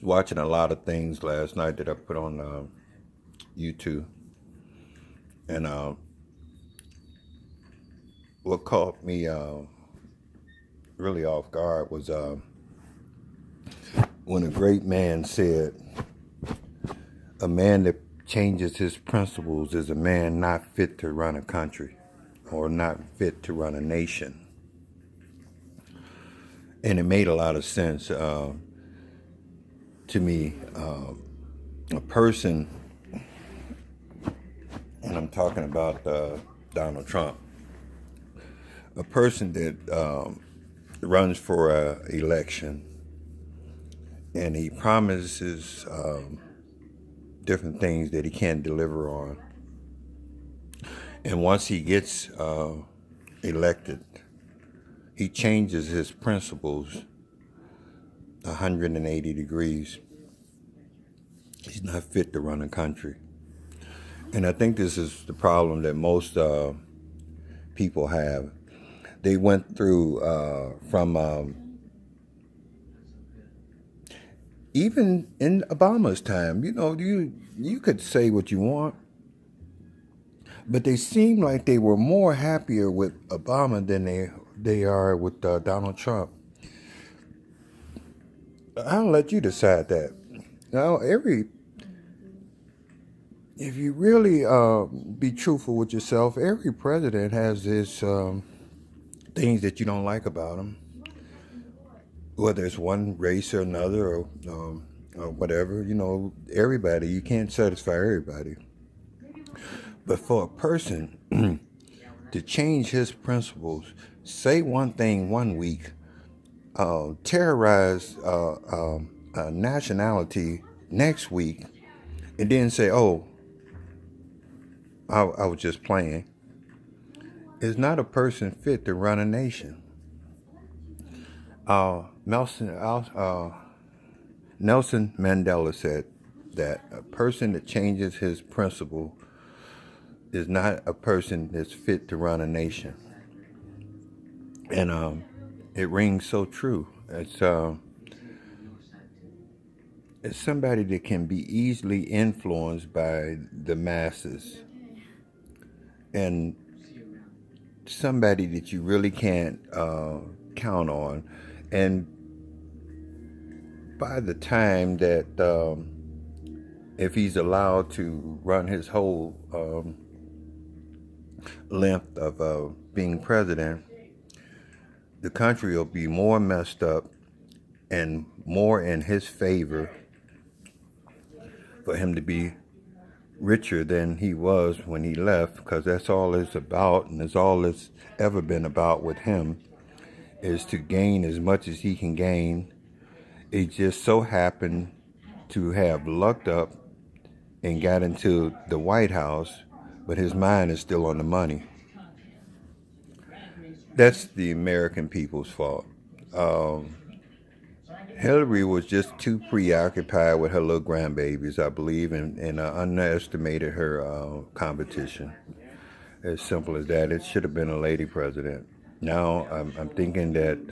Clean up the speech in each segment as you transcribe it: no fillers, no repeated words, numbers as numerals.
Watching a lot of things last night that I put on YouTube, and what caught me really off guard was when a great man said, "A man that changes his principles is a man not fit to run a country, or not fit to run a nation." And it made a lot of sense to me. A person, and I'm talking about Donald Trump, a person that runs for an election and he promises different things that he can't deliver on. And once he gets elected, he changes his principles 180 degrees. He's not fit to run a country. And I think this is the problem that most people have. They went through from even in Obama's time, you could say what you want, but they seem like they were more happier with Obama than they are with Donald Trump. I'll let you decide that. Now, if you really be truthful with yourself, every president has his things that you don't like about him, whether it's one race or another or whatever. Everybody, you can't satisfy everybody. But for a person to change his principles, say one thing one week, terrorize a nationality next week, and then say, "Oh, I was just playing," is not a person fit to run a nation. Nelson Mandela said that a person that changes his principle is not a person that's fit to run a nation. And it rings so true. It's somebody that can be easily influenced by the masses, and somebody that you really can't count on. And by the time that if he's allowed to run his whole length of being president, the country will be more messed up and more in his favor for him to be richer than he was when he left, because that's all it's about, and it's all it's ever been about with him, is to gain as much as he can gain. It just so happened to have lucked up and got into the White House, but his mind is still on the money. That's the American people's fault. Hillary was just too preoccupied with her little grandbabies, I believe, and underestimated her competition. As simple as that. It should have been a lady president. Now I'm thinking that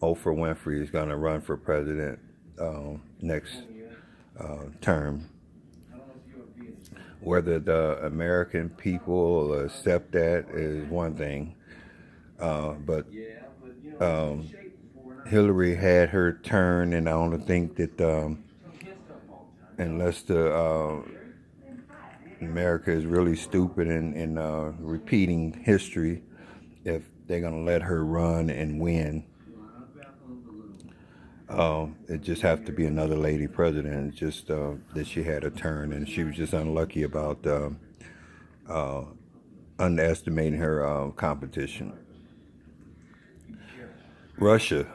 Oprah Winfrey is going to run for president next term. Whether the American people accept that is one thing, but Hillary had her turn, and I don't think that unless America is really stupid and repeating history, if they're going to let her run and win, it just has to be another lady president. It's just that she had a turn, and she was just unlucky about underestimating her competition. Russia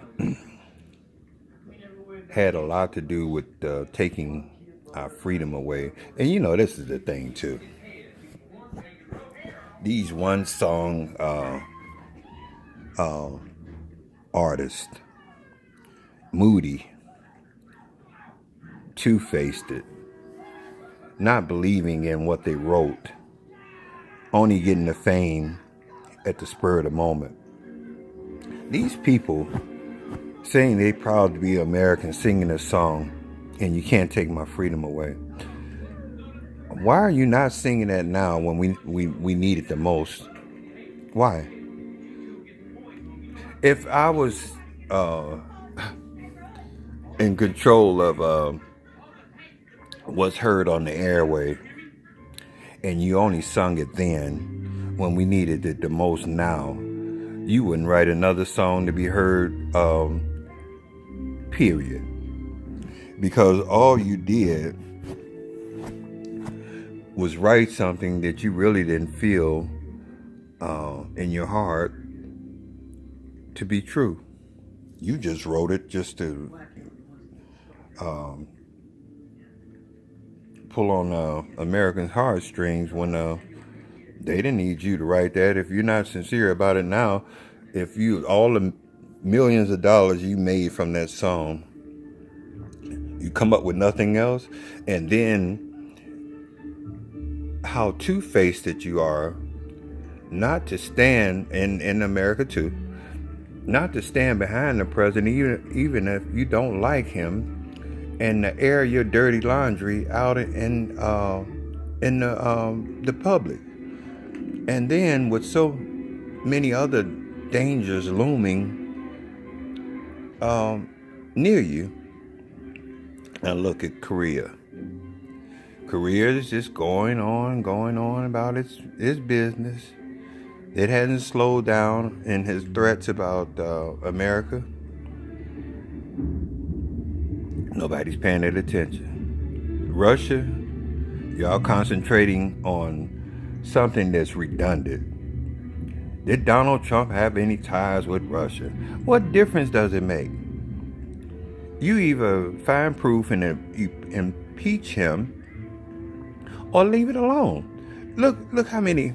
had a lot to do with taking our freedom away. And this is the thing too. These one song artists, Moody, two-faced it, not believing in what they wrote, only getting the fame at the spur of the moment. These people saying they proud to be American, singing a song, and you can't take my freedom away. Why are you not singing that now when we need it the most? Why? If I was in control of what's heard on the airway, and you only sung it then when we needed it the most now, you wouldn't write another song to be heard, period. Because all you did was write something that you really didn't feel in your heart to be true. You just wrote it just to pull on Americans' heartstrings when they didn't need you to write that. If you're not sincere about it now, if you all the millions of dollars you made from that song, you come up with nothing else, and then how two-faced that you are, not to stand in America too, not to stand behind the president, even if you don't like him, and to air your dirty laundry out in the public. And then with so many other dangers looming near you. Now look at Korea. Korea is just going on about its business. It hasn't slowed down in his threats about America. Nobody's paying it attention. Russia, y'all concentrating on something that's redundant. Did Donald Trump have any ties with Russia? What difference does it make? You either find proof and impeach him, or leave it alone. Look how many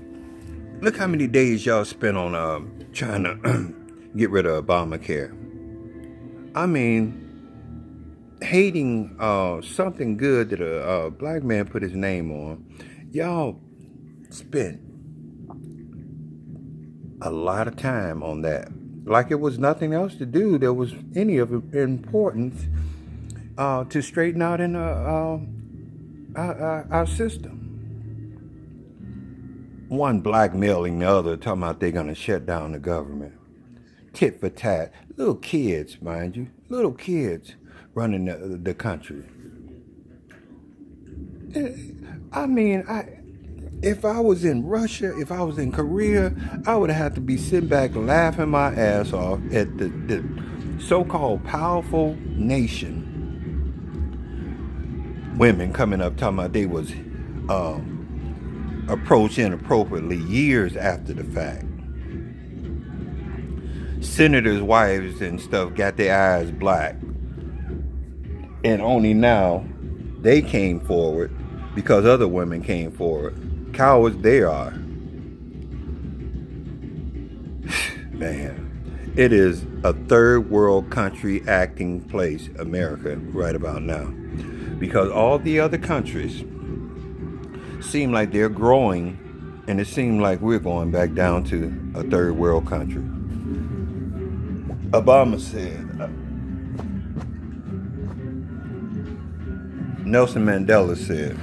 days y'all spent on trying to get rid of Obamacare. I mean, hating something good that a black man put his name on. Y'all spent a lot of time on that, like it was nothing else to do. There was any of importance to straighten out in our system. One blackmailing the other, talking about they're going to shut down the government. Tit for tat. Little kids, mind you. Little kids running the country. I mean, if I was in Russia, if I was in Korea, I would have to be sitting back laughing my ass off at the so-called powerful nation. Women coming up talking about they was approached inappropriately years after the fact. Senators' wives and stuff got their eyes black. And only now they came forward because other women came forward. Cowards they are. Man, it is a third world country acting place, America, right about now. Because all the other countries seem like they're growing, and it seems like we're going back down to a third world country. Obama said, Nelson Mandela said,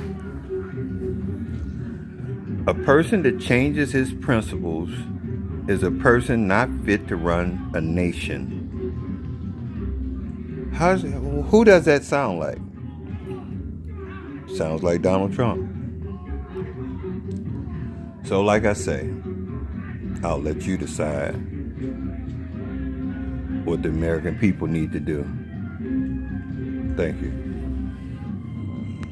a person that changes his principles is a person not fit to run a nation. Who does that sound like? Sounds like Donald Trump. So like I say, I'll let you decide what the American people need to do. Thank you.